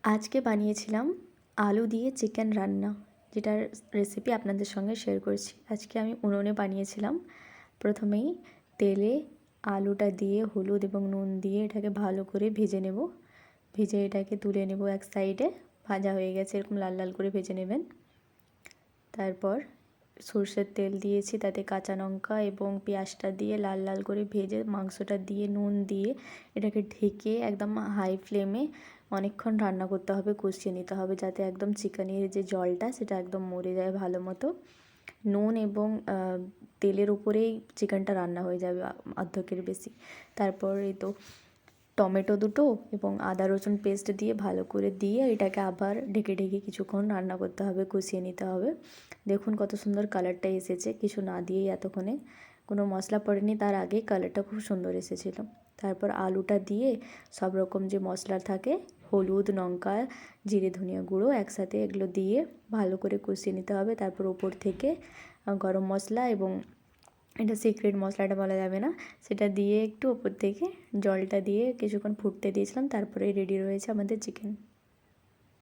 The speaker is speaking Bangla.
আজকে বানিয়েছিলাম আলু দিয়ে চিকেন রান্না, যেটার রেসিপি আপনাদের সঙ্গে শেয়ার করছি। আজকে আমি উনুনে বানিয়েছিলাম। প্রথমেই তেলে আলুটা দিয়ে হলুদ এবং নুন দিয়ে এটাকে ভালো করে ভেজে নেব। ভেজে এটাকে তুলে নেব এক সাইডে। ভাজা হয়ে গেছে, এরকম লাল লাল করে ভেজে নেবেন। তারপর সরষের তেল দিয়েছি, তাতে কাঁচা লঙ্কা এবং পেঁয়াজটা দিয়ে লাল লাল করে ভেজে মাংসটা দিয়ে নুন দিয়ে এটাকে ঢেকে একদম হাই ফ্লেমে অনেকক্ষণ রান্না করতে হবে, কষিয়ে নিতে হবে, যাতে একদম চিকেনের যে জলটা সেটা একদম মরে যায় ভালো মতো। নুন এবং তেলের উপরেই চিকেনটা রান্না হয়ে যাবে অর্ধেকের বেশি। তারপর এই তো টমেটো দুটো এবং আদা রসুন পেস্ট দিয়ে ভালো করে দিয়ে এটাকে আবার ঢেকে ঢেকে কিছুক্ষণ রান্না করতে হবে, কষিয়ে নিতে হবে। দেখুন কত সুন্দর কালারটা এসেছে, কিছু না দিয়েই এতক্ষণে, কোনো মশলা পড়েনি, তার আগেই কালারটা খুব সুন্দর এসেছিলো। তারপর আলুটা দিয়ে সব রকম যে মশলা থাকে, হলুদ, লঙ্কা, জিরে, ধনিয়া গুঁড়ো একসাথে এগুলো দিয়ে ভালো করে কষিয়ে নিতে হবে। তারপর ওপর থেকে গরম মশলা এবং এটা সিক্রেট মশলাটা বলা যাবে না, সেটা দিয়ে একটু ওপর থেকে জলটা দিয়ে কিছুক্ষণ ফুটতে দিয়েছিলাম। তারপরে রেডি রয়েছে আমাদের চিকেন।